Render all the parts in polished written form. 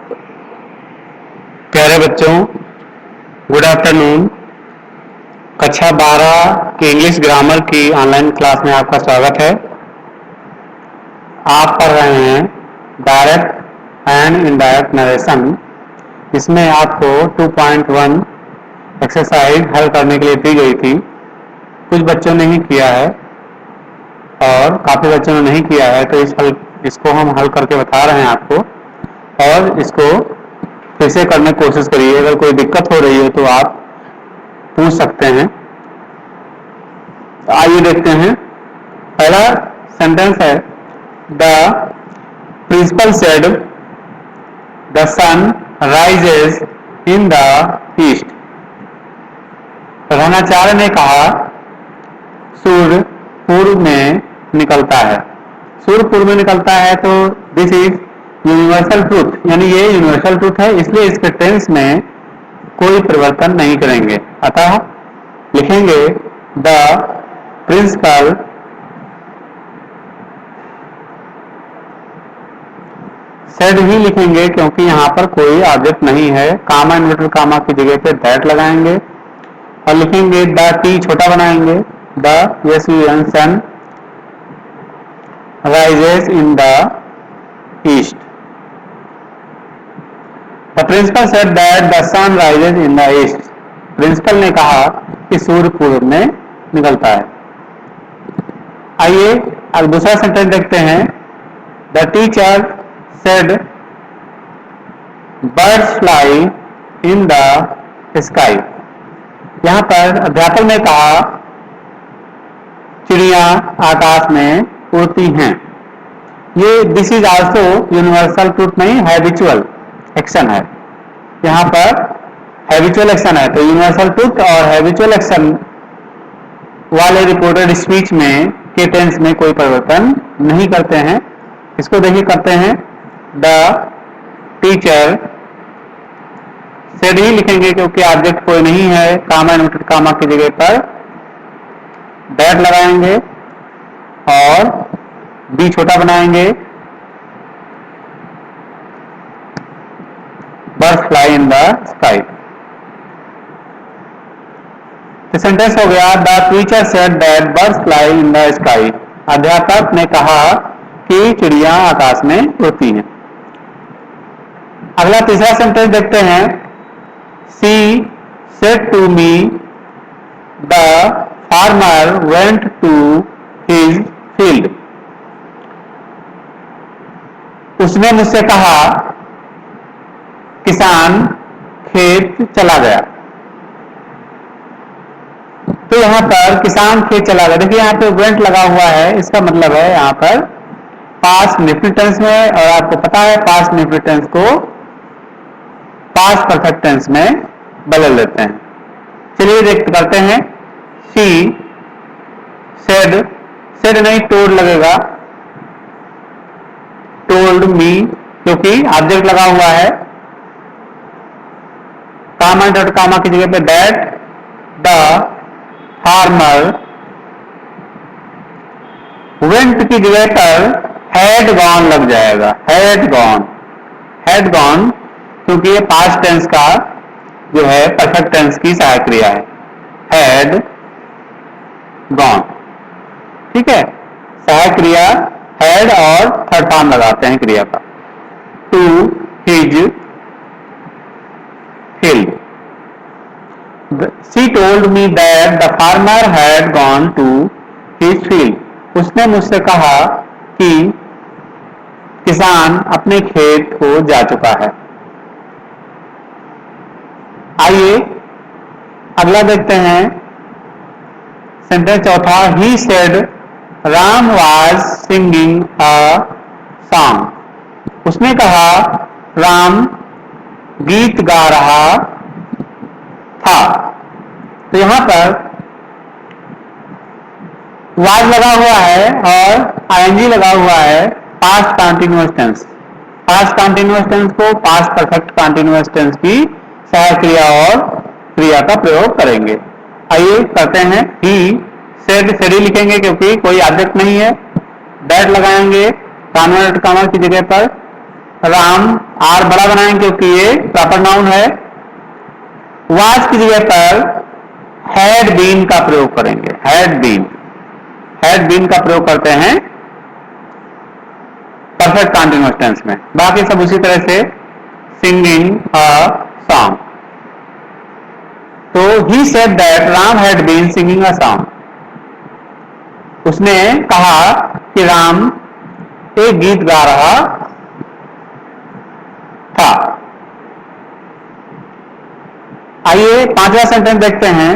प्यारे बच्चों, good afternoon. कक्षा 12 की इंग्लिश ग्रामर की ऑनलाइन क्लास में आपका स्वागत है। आप पढ़ रहे हैं डायरेक्ट एंड इनडायरेक्ट नरेशन। इसमें आपको 2.1 एक्सरसाइज हल करने के लिए दी गई थी। कुछ बच्चों ने ही किया है और काफ़ी बच्चों ने नहीं किया है, तो इसको हम हल करके बता रहे हैं आपको, और इसको फिर से करने की कोशिश करिए। अगर कोई दिक्कत हो रही है तो आप पूछ सकते हैं। आइए देखते हैं। पहला सेंटेंस है, the principal said the sun rises in the east. प्रधानाचार्य ने कहा सूर्य पूर्व में निकलता है। सूर्य पूर्व में निकलता है, तो दिस इज यूनिवर्सल ट्रूथ, यानी ये यूनिवर्सल ट्रूथ है, इसलिए इसके टेंस में कोई परिवर्तन नहीं करेंगे। अतः लिखेंगे द प्रिंसिपल सेड ही लिखेंगे, क्योंकि यहाँ पर कोई ऑब्जेक्ट नहीं है। कामा इन्वर्टेड कामा की जगह पे दैट लगाएंगे और लिखेंगे द टी छोटा बनाएंगे, the sun rises in the east. The principal said that the sun rises in the east. Principal ने कहा कि सूर्य पूर्व में निकलता है। आइए अब दूसरा सेंटेंस देखते हैं। The teacher said birds fly in the sky. यहां पर अध्यापक ने कहा चिड़िया आकाश में उड़ती हैं। ये this is also universal truth नहीं, हैबिचुअल एक्शन है। यहाँ पर हैबिचुअल एक्शन है, तो यूनिवर्सल ट्रूथ और हैबिचुअल एक्शन वाले रिपोर्टेड स्पीच में के टेंस में कोई परिवर्तन नहीं करते हैं। इसको देखिए करते हैं। द टीचर सेड ही लिखेंगे, क्योंकि ऑब्जेक्ट कोई नहीं है। कामा इन्वर्टेड कामा की जगह पर दैट लगाएंगे और बी छोटा बनाएंगे, birds fly in the sky. तो सेंटेंस हो गया, the teacher said that birds fly in the sky. अध्यापक ने कहा कि चिड़िया आकाश में उड़ती हैं। अगला तीसरा सेंटेंस देखते हैं। She said to me the farmer went to his field. उसने मुझसे कहा किसान खेत चला गया। तो यहां पर किसान खेत चला गया, देखिए यहाँ पे वेंट लगा हुआ है, इसका मतलब है यहाँ पर पास्ट इंडेफिनिट टेंस में, और आपको पता है पास्ट इंडेफिनिट टेंस को पास्ट परफेक्ट टेंस में बदल देते हैं। चलिए देखते करते हैं। सी सेड, सेड नहीं टोल्ड लगेगा, टोल्ड मी, क्योंकि ऑब्जेक्ट लगा हुआ है। कामा डॉट कामा की जगह पे दैट द फार्मर वेंट की जगह पर हैड गॉन लग जाएगा। हैड गॉन क्योंकि ये पास्ट टेंस का जो है परफेक्ट टेंस की सहायक क्रिया है। हैड गॉन, ठीक है। सहायक क्रिया हैड और थर्ड फॉर्म लगाते हैं क्रिया का। To his field. She told me that the farmer had gone to his field. उसने मुझसे कहा कि किसान अपने खेत को जा चुका है। आइए अगला देखते हैं। सेंटेंस चौथा, he said Ram was singing a song. उसने कहा राम गीत गा रहा था। तो यहां पर वाज लगा हुआ है और आईएनजी लगा हुआ है past continuous tense. Past continuous tense को पास्ट परफेक्ट कंटीन्यूअस टेंस की सहायक क्रिया और क्रिया का प्रयोग करेंगे। आइए करते हैं। ही सेड, सेड ही लिखेंगे क्योंकि कोई ऑब्जेक्ट नहीं है। दैट लगाएंगे कामा की जगह पर, राम आर बड़ा बनाएंगे क्योंकि ये प्रॉपर नाउन है। वाज की जगह पर हैड बीन का प्रयोग करेंगे, हैड बीन का प्रयोग करते हैं परफेक्ट कंटीन्यूअस टेंस में। बाकी सब उसी तरह से सिंगिंग अ सॉन्ग। तो he said that Ram had been singing a song, उसने कहा कि राम एक गीत गा रहा था। आइए पांचवा सेंटेंस देखते हैं।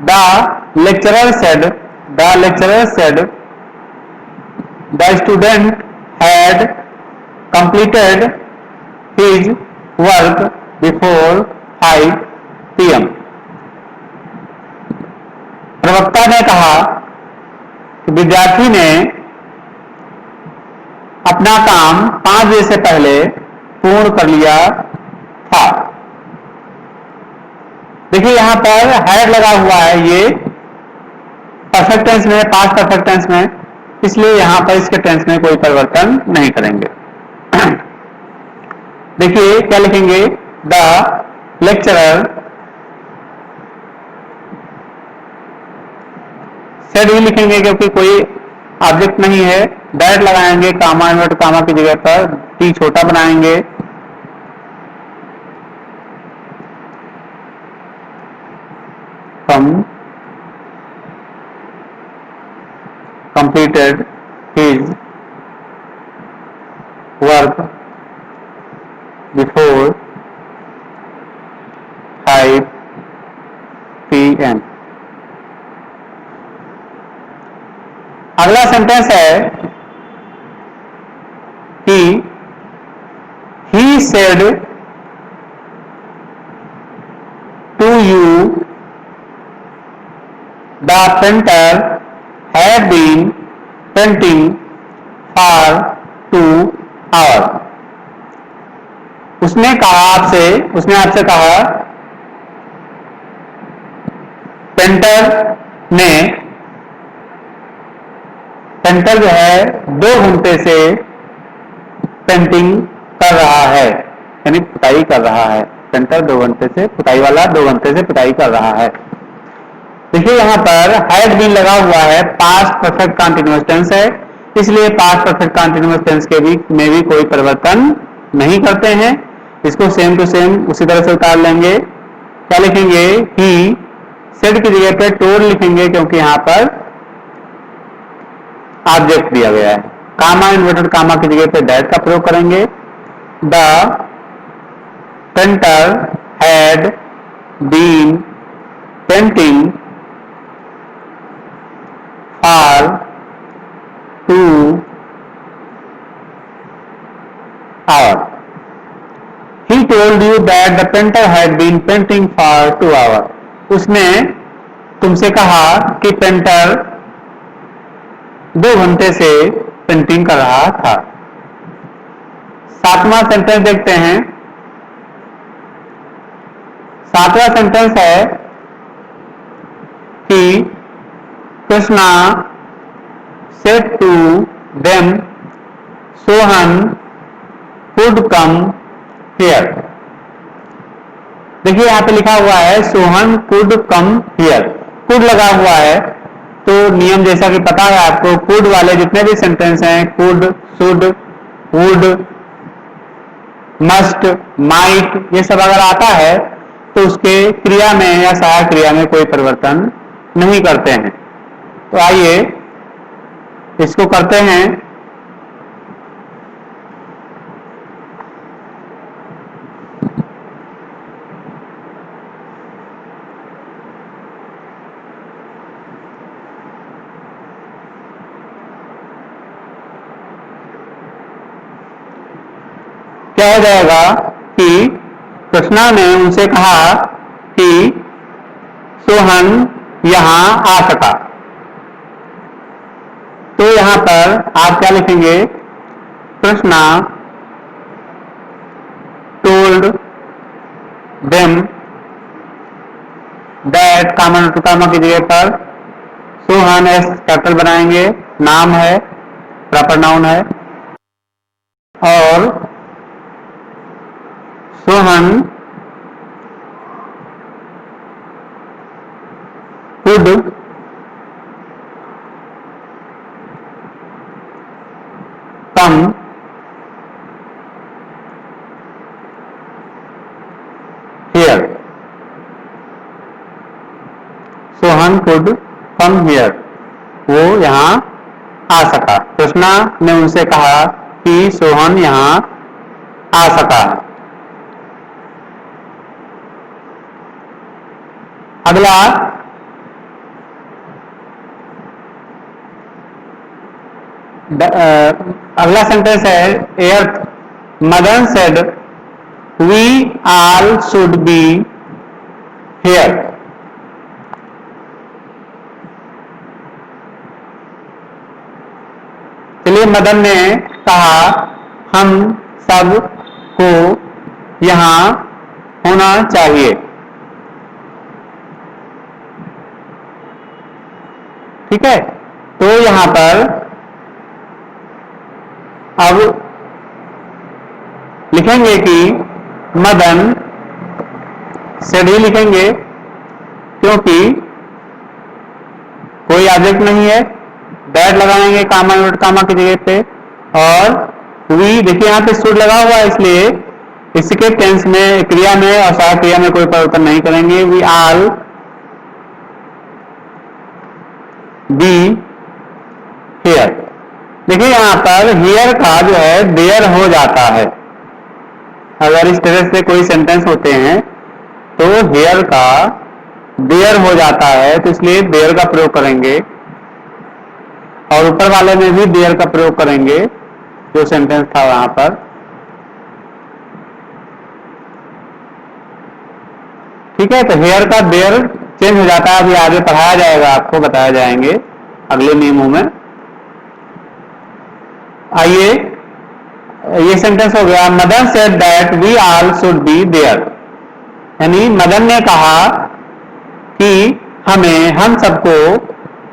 The lecturer said the student had completed his work before 5 PM। प्रवक्ता ने कहा कि विद्यार्थी ने अपना काम 5 बजे से पहले पूर्ण कर लिया था। देखिए यहां पर हैड लगा हुआ है, ये परफेक्ट टेंस में, पास्ट परफेक्ट टेंस में, इसलिए यहां पर इसके टेंस में कोई परिवर्तन नहीं करेंगे। देखिए क्या लिखेंगे, द लेक्चरर सेड ही लिखेंगे क्योंकि कोई ऑब्जेक्ट नहीं है। दैट लगाएंगे, कामा इन्वर्ट कामा की जगह पर टी छोटा बनाएंगे। completed his work before 5 PM। अगला सेंटेंस है कि he said to you the painter had been painting for 2 hours। उसने आपसे कहा पेंटर जो है 2 घंटे से पेंटिंग कर रहा है, यानी पुताई कर रहा है। पेंटर 2 घंटे से, पुताई वाला 2 घंटे से पुताई कर रहा है। देखिए यहां पर हैड बीन लगा हुआ है, पास्ट परफेक्ट कंटीन्यूअस टेंस है, इसलिए पास्ट परफेक्ट कंटीन्यूअस टेंस के में भी कोई परिवर्तन नहीं करते हैं। इसको सेम टू सेम उसी तरह से उतार लेंगे। क्या लिखेंगे, ही सेड की जगह पे टोल्ड लिखेंगे क्योंकि यहां पर ऑब्जेक्ट दिया गया है। कामा इन्वर्टेड कामा की जगह पे दैट का प्रयोग करेंगे। The painter had been painting for 2 hours। He told you that the painter had been painting for 2 hours। उसने तुमसे कहा कि पेंटर 2 घंटे से पेंटिंग कर रहा था। 7वां सेंटेंस देखते हैं। 7वां सेंटेंस है कि Krishna said to them Sohan could come here। देखिए यहां पे लिखा हुआ है Sohan could come here, could लगा हुआ है। तो नियम जैसा कि पता है आपको, कुड वाले जितने भी सेंटेंस हैं, could, should, would, must, might, ये सब अगर आता है तो उसके क्रिया में या सहायक क्रिया में कोई परिवर्तन नहीं करते हैं। तो आइए इसको करते हैं। क्या हो जाएगा कि कृष्णा ने उनसे कहा कि सोहन यहां आ सका। तो यहां पर आप क्या लिखेंगे, Krishna told them that, comma to comma की जगह पर सोहन एस कैपिटल बनाएंगे, नाम है, प्रॉपर नाउन है। और Sohan could come here. Sohan could come here. वो यहाँ आ सका। कृष्णा ने उनसे कहा कि सोहन यहाँ आ सका। अगला अगला सेंटेंस है एर्थ। Madan said we all should be here. चलिए, मदन ने कहा हम सब को यहाँ होना चाहिए। ठीक है, तो यहां पर अब लिखेंगे कि मदन सेड ही लिखेंगे क्योंकि कोई ऑब्जेक्ट नहीं है। दैट लगाएंगे कामा इन्वर्ट कामा की जगह पे, और वी देखिए यहां पे शुड लगा हुआ है, इसलिए इसके टेंस में, क्रिया में और सहायक क्रिया में कोई परिवर्तन नहीं करेंगे। We all be here. देखिए यहां पर हियर का जो है देयर हो जाता है। अगर इस तरह से कोई सेंटेंस होते हैं तो हियर का देयर हो जाता है, तो इसलिए देयर का प्रयोग करेंगे, और ऊपर वाले में भी देयर का प्रयोग करेंगे जो सेंटेंस था वहां पर। ठीक है, तो हेयर का देयर चेंज हो जाता है। अभी आगे पढ़ाया जाएगा, आपको बताया जाएंगे अगले नियमों में। आइए, ये सेंटेंस हो गया Madan said that we all should be there. यानी मदन ने कहा कि हम सबको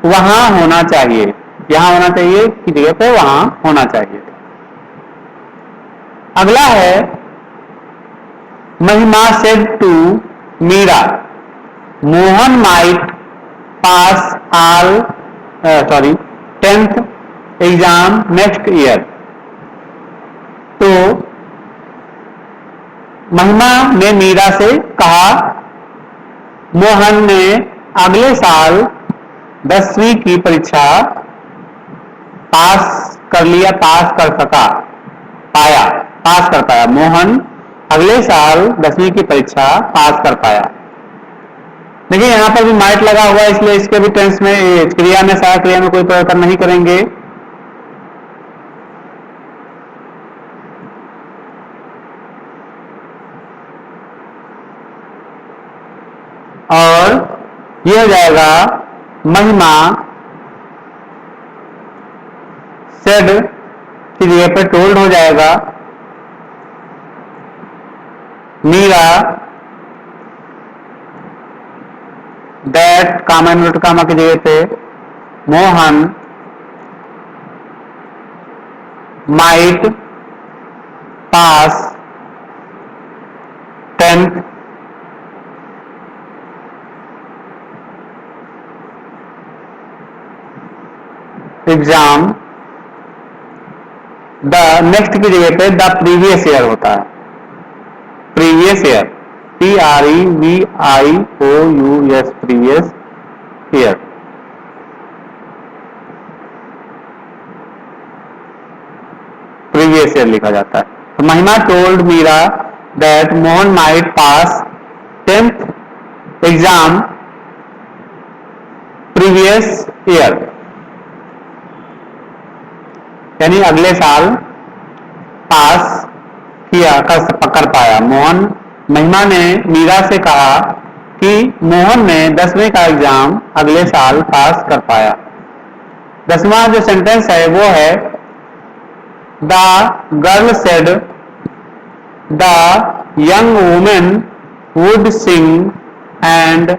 वहां होना चाहिए। यहां होना चाहिए की जगह पे वहां होना चाहिए। अगला है Mahima said to Meera Mohan might pass all 10th exam next year. तो महिमा ने मीरा से कहा मोहन ने अगले साल 10वीं की परीक्षा पास कर लिया, पास कर सका, पाया, पास कर पाया। मोहन अगले साल 10वीं की परीक्षा पास कर पाया। देखिए यहां पर भी माइट लगा हुआ है, इसलिए इसके भी टेंस में, क्रिया में, सहायक क्रिया में कोई परिवर्तन नहीं करेंगे। और यह हो जाएगा महिमा सेड की जगह पे टोल्ड हो जाएगा। Meera that comma invert comma की जगह पे Mohan might pass 10th exam. The next की जगह पे द प्रीवियस ईयर होता है। Previous year, PREVIOUS, previous year. Previous year लिखा जाता है। तो Mahima told Meera that Mohan might pass 10th exam previous year, यानी अगले साल पास किया, कर पाया। महिमा ने मीरा से कहा कि मोहन ने 10वीं का एग्जाम अगले साल पास कर पाया। 10वां जो सेंटेंस है वो है the girl said the young women would sing and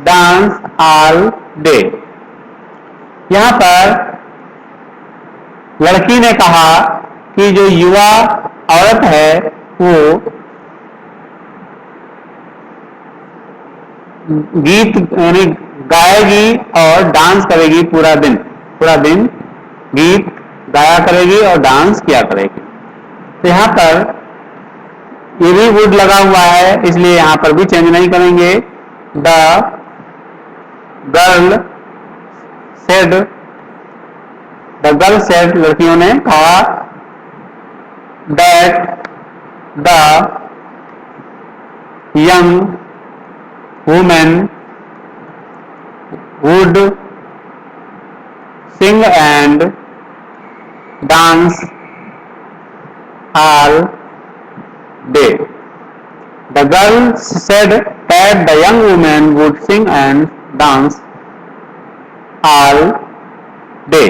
dance all day. यहां पर लड़की ने कहा कि जो युवा औरत है वो गीत यानी गाएगी और डांस करेगी पूरा दिन गीत गाया करेगी और डांस किया करेगी। तो यहाँ पर ये भी वुड लगा हुआ है, इसलिए यहाँ पर भी चेंज नहीं करेंगे। द गर्ल सेड लड़कियों ने कहा that the young women would sing and dance all day. The girl said that the young woman would sing and dance all day.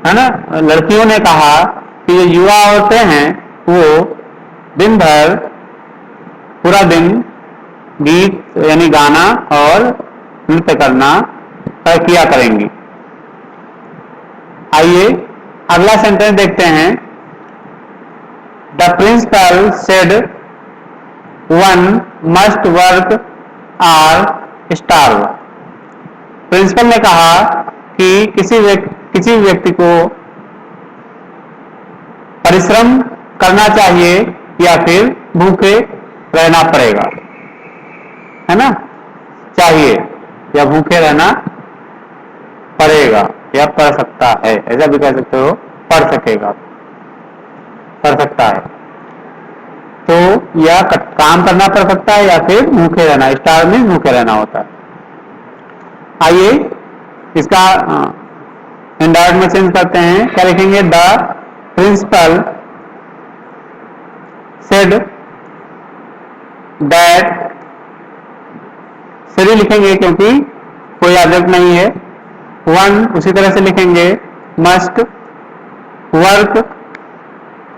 है ना, लड़कियों ने कहा कि जो युवा औरतें हैं वो दिन भर पूरा दिन गीत यानी गाना और नृत्य करना किया करेंगी। आइए अगला सेंटेंस देखते हैं। The principal said one must work or starve. Principal ने कहा कि किसी व्यक्ति को परिश्रम करना चाहिए या फिर भूखे रहना पड़ेगा, है ना, चाहिए या भूखे रहना पड़ेगा या पड़ सकता है, ऐसा भी कह सकते हो, पड़ सकेगा, पड़ सकता है। तो या काम करना पड़ सकता है या फिर भूखे रहना, स्टार में भूखे रहना होता है। आइए इसका इंडायरेक्ट में चेंज करते हैं। क्या लिखेंगे? The principal said that, said लिखेंगे क्योंकि कोई ऑब्जेक्ट नहीं है। वन उसी तरह से लिखेंगे, मस्ट वर्क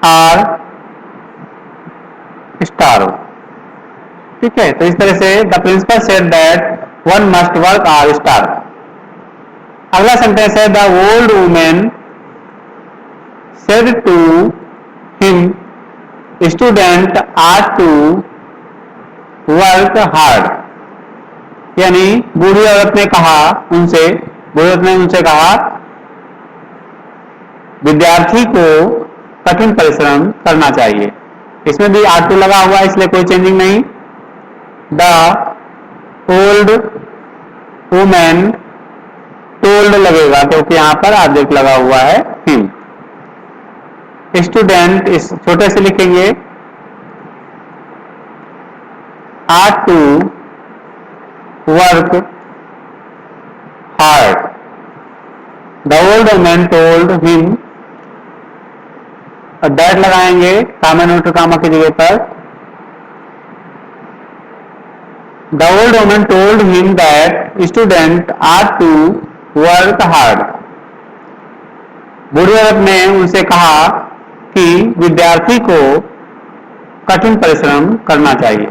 आर स्टार। ठीक है, तो इस तरह से the principal said that one must work or starve. अगला सेंटेंस है the old women said to him student are to work hard. यानी बूढ़ी औरत ने उनसे कहा विद्यार्थी को कठिन परिश्रम करना चाहिए। इसमें भी आर टू लगा हुआ है, इसलिए कोई चेंजिंग नहीं। द ओल्ड वुमेन टोल्ड लगेगा क्योंकि यहां पर ऑब्जेक्ट लगा हुआ है हिम। स्टूडेंट इस छोटे से लिखेंगे, are to work hard. The old women told him, that लगाएंगे कामा न्यूट्रल कामा की जगह पर। The old women told him that student are to work hard. बूढ़ी औरत ने उनसे कहा कि विद्यार्थी को कठिन परिश्रम करना चाहिए।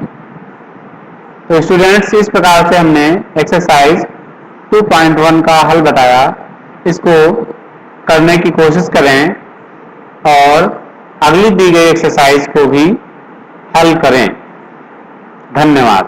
तो स्टूडेंट्स, इस प्रकार से हमने एक्सरसाइज 2.1 का हल बताया। इसको करने की कोशिश करें और अगली दी गई एक्सरसाइज को भी हल करें। धन्यवाद।